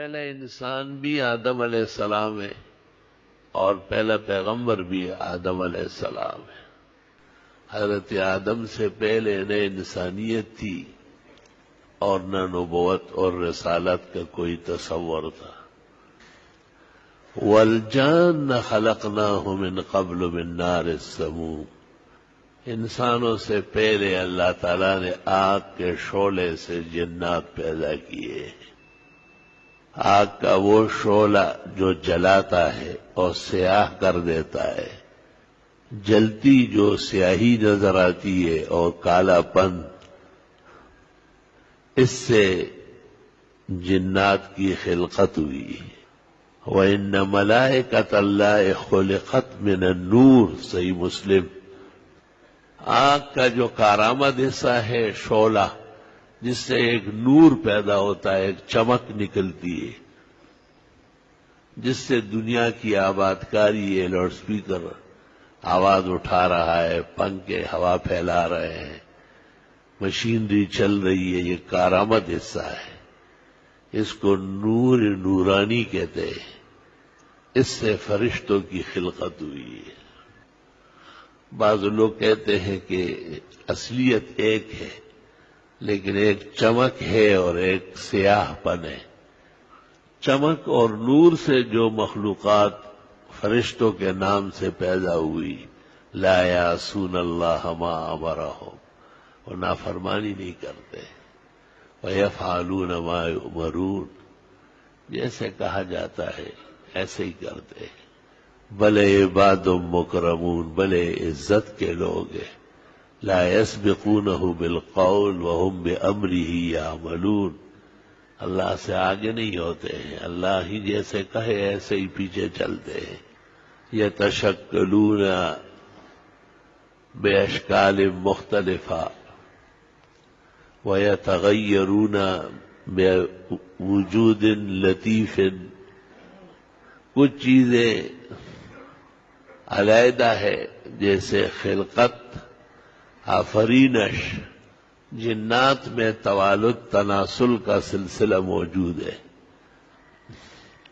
پہلا انسان بھی آدم علیہ السلام ہے اور پہلا پیغمبر بھی آدم علیہ السلام ہے۔ حضرت آدم سے پہلے نہ انسانیت تھی اور نہ نبوت اور رسالت کا کوئی تصور تھا۔ والجان خلقناہ من قبل من نار السموم، انسانوں سے پہلے اللہ تعالیٰ نے آگ کے شعلے سے جنات پیدا کیے۔ آگ کا وہ شعلہ جو جلاتا ہے اور سیاہ کر دیتا ہے، جلتی جو سیاہی نظر آتی ہے اور کالا پن، اس سے جنات کی خلقت ہوئی۔ وَإِنَّ مَلَائِكَةَ اللَّهِ خُلِقَتْ مِنَ النُّورِ، صحیح مسلم۔ آگ کا جو کارآمد حصہ ہے شعلہ، جس سے ایک نور پیدا ہوتا ہے، ایک چمک نکلتی ہے، جس سے دنیا کی آباد کاری ہے، لاؤڈ سپیکر آواز اٹھا رہا ہے، پنکھے ہوا پھیلا رہے ہیں، مشینری چل رہی ہے، یہ کارآمد حصہ ہے۔ اس کو نور نورانی کہتے ہیں۔ اس سے فرشتوں کی خلقت ہوئی ہے۔ بعض لوگ کہتے ہیں کہ اصلیت ایک ہے، لیکن ایک چمک ہے اور ایک سیاہ پن ہے۔ چمک اور نور سے جو مخلوقات فرشتوں کے نام سے پیدا ہوئی، لا یعصون اللہ ما امرہم، وہ نافرمانی نہیں کرتے، وَيَفْعَلُونَ مَا يُؤْمَرُونَ، جیسے کہا جاتا ہے ایسے ہی کرتے ہیں۔ بلے عباد مکرمون، بلے عزت کے لوگ ہیں۔ لا يسبقونه بالقول وهم بأمره يعملون، اللہ سے آگے نہیں ہوتے ہیں، اللہ ہی جیسے کہے ایسے ہی پیچھے چلتے ہیں۔ یتشکلون باشکال مختلفہ وَيَتَغَيَّرُونَ بِوُجُودٍ لَطِیفٍ، کچھ چیزیں علیحدہ ہے، جیسے خلقت، آفرینش، جنات میں توالد تناسل کا سلسلہ موجود ہے۔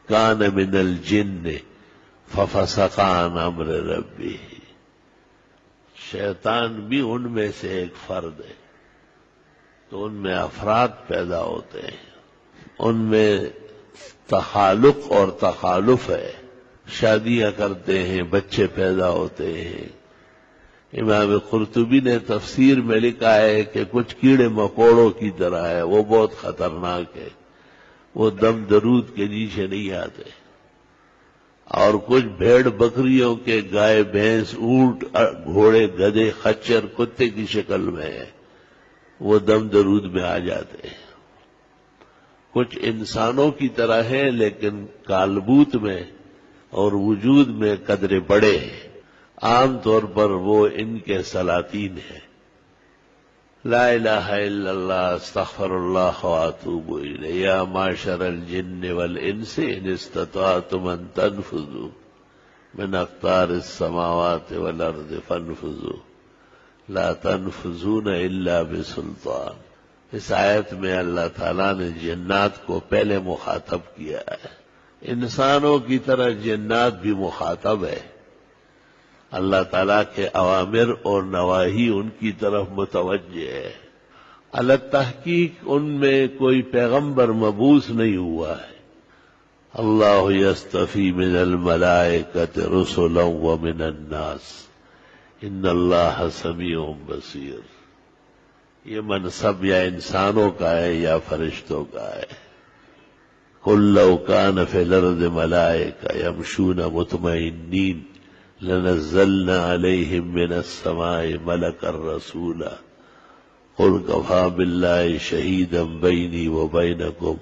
کان من الجن ففسق عن امر ربہ، شیطان بھی ان میں سے ایک فرد ہے، تو ان میں افراد پیدا ہوتے ہیں، ان میں تخالق اور تخالف ہے، شادیاں کرتے ہیں، بچے پیدا ہوتے ہیں۔ امام قرطبی نے تفسیر میں لکھا ہے کہ کچھ کیڑے مکوڑوں کی طرح ہے، وہ بہت خطرناک ہے، وہ دم درود کے نیچے نہیں آتے، اور کچھ بھیڑ بکریوں کے، گائے بھینس اونٹ گھوڑے گدھے خچر کتے کی شکل میں ہے، وہ دم درود میں آ جاتے ہیں۔ کچھ انسانوں کی طرح ہے، لیکن کالبوت میں اور وجود میں قدرے بڑے ہیں، عام طور پر وہ ان کے سلاطین ہیں۔ لا الہ الا اللہ، استغفر اللہ واتوب الیہ، یا معشر الجن والانس ان استطعتم ان تنفذوا من اقطار السماوات والارض فانفذوا لا تنفذون الا بسلطان۔ اس آیت میں اللہ تعالیٰ نے جنات کو پہلے مخاطب کیا ہے۔ انسانوں کی طرح جنات بھی مخاطب ہے، اللہ تعالیٰ کے اوامر اور نواہی ان کی طرف متوجہ ہے۔ التحقیق ان میں کوئی پیغمبر مبعوث نہیں ہوا ہے۔ اللہ یستفی من الملائکۃ رسلا ومن الناس ان اللہ سمیع بصیر، یہ منصب یا انسانوں کا ہے یا فرشتوں کا ہے۔ قل لو کان فی الارض ملائکۃ یمشون مطمئنین لنزلنا علیہم من السماء ملکا رسولا قل کفی باللہ شہیدا بینی وبینکم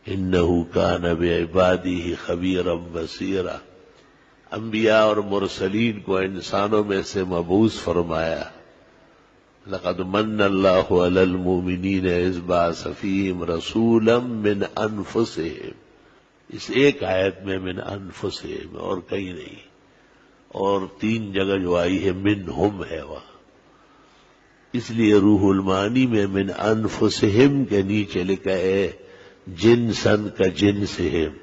انہ کان بعبادہ خبیرا بصیرا۔ انبیاء اور مرسلین کو انسانوں میں سے مبعوث فرمایا۔ لقد من اللہ علی المؤمنین اذ بعث فیہم رسولا من انفسہم، اس ایک آیت میں من انفسہم اور کہیں نہیں، اور 3 جگہ جو آئی ہے منہم ہے وہاں، اس لیے روح المعانی میں من انفسہم کے نیچے لکھا ہے جنسن کا جنسہم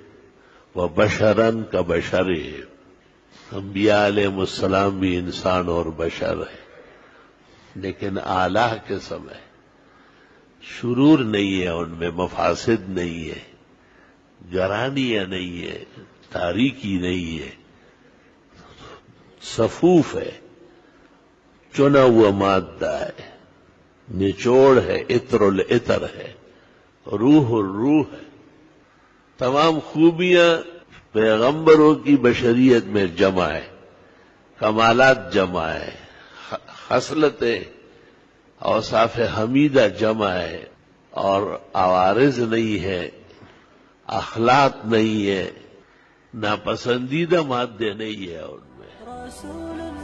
و بشرن کا بشرہم۔ انبیاء علیہ السلام بھی انسان اور بشر ہے، لیکن اعلیٰ قسم ہے، شرور نہیں ہے ان میں، مفاسد نہیں ہے، گرانیاں نہیں ہے، تاریکی نہیں ہے، صفوف ہے، چنا ہوا مادہ ہے، نچوڑ ہے، عطر العطر ہے، روح الروح ہے، تمام خوبیاں پیغمبروں کی بشریت میں جمع ہے، کمالات جمع ہے، خصلتیں اوصاف حمیدہ جمع ہے، اور عوارض نہیں ہے، اخلاق نہیں ہے، ناپسندیدہ مادے نہیں ہے ان میں۔